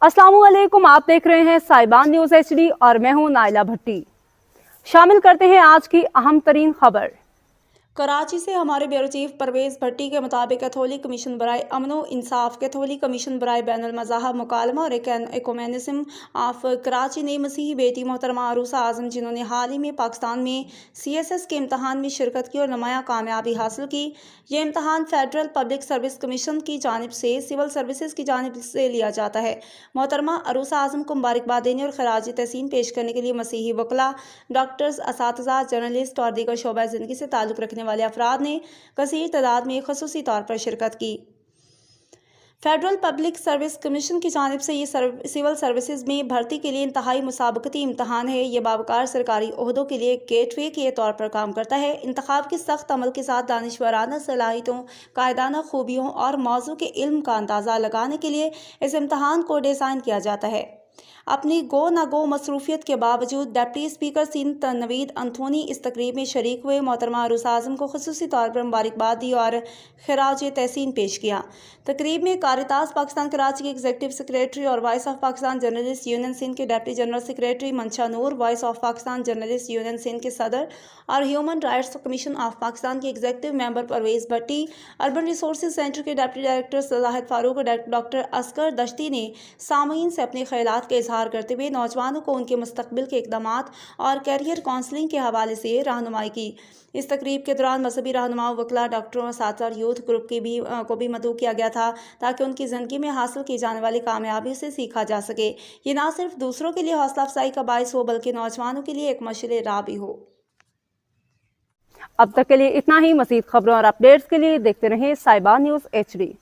अस्सलाम वालेकुम, आप देख रहे हैं साइबान न्यूज़ HD और मैं हूं नाइला भट्टी। शामिल करते हैं आज की अहम तरीन खबर। कराची से हमारे ब्यूरो चीफ परवेज भट्टी के मुताबिक कैथोलिक कमीशन बराए अमनो इंसाफ, कैथोलिक कमीशन बराए बैनुल मज़ाहब मुकालमा और इकुमेनिज़्म ऑफ कराची ने मसीही बेटी मोहतरमा अरूसा आज़म, जिन्होंने हाल ही में पाकिस्तान में CSS के इम्तहान में शिरकत की और नुमाया कामयाबी हासिल की। ये इम्तहान फेडरल पब्लिक सर्विस कमीशन की जानिब से सिविल सर्विसेज की जानिब से लिया जाता है। मोहतरमा अरूसा आज़म को मुबारकबाद देने और खराज तहसीन पेश करने के लिए मसीही वकला, डॉक्टर्स, असातिज़ा, जर्नलिस्ट और दीगर शोबा ज़िंदगी से ताल्लुक़ रखने वाले अफराद ने कसीर तादाद में ख़ुसूसी तौर पर शिरकत की। फेडरल पब्लिक सर्विस कमीशन की जानिब से ये सिविल सर्विसेज में भर्ती के लिए इंतहाई मुसाबकती इम्तहान है। ये बावकार सरकारी ओहदों के लिए गेटवे के तौर पर काम करता है। इंतखाब की सख्त अमल के साथ दानिशवराना सलाहियतों, कायदाना खूबियों और मौजू के इल्म का अंदाज़ा लगाने के लिए इस इम्तहान को डिज़ाइन किया जाता है। अपनी गो ना गो मसरूफियत के बावजूद डिप्टी स्पीकर सिंध नवीद अंथोनी इस तकरीब में शरीक हुए। मोहतरमा अरूसा आज़म को खुसूसी तौर पर मुबारकबाद दी और खराज तहसीन पेश किया। तकरीब में कारितास पाकिस्तान कराची के एग्जीक्यूटिव सेक्रेटरी और Voice of Pakistan Journalist Union Sindh के deputy general secretary Mansha Noor, Voice of Pakistan Journalist Union Sindh के सदर और Human Rights Commission of Pakistan के executive member Parvez Bhatti, Urban Resources Centre के डिप्टी डायरेक्टर सलाहिद फारूक और डॉक्टर असगर दश्ती ने सामीन से अपने ख्यालात का इजहार करते हुए नौजवानों को उनके मुस्तकबिल के इक़दामात और कैरियर काउंसलिंग के हवाले से रहनुमाई की। इस तकरीब के दौरान मजहबी रहनुमाओं, वकला, डॉक्टरों, साथ और यूथ ग्रुप को भी मदऊ किया गया था ताकि उनकी ज़िंदगी में हासिल की जाने वाली कामयाबी से सीखा जा सके। ये ना सिर्फ दूसरों के लिए हौसला अफजाई का बाइस हो बल्कि नौजवानों के लिए एक मशाल राह भी हो। अब तक के लिए इतना ही। मज़ीद खबरों और अपडेट्स के लिए देखते रहें साइबान न्यूज़ HD।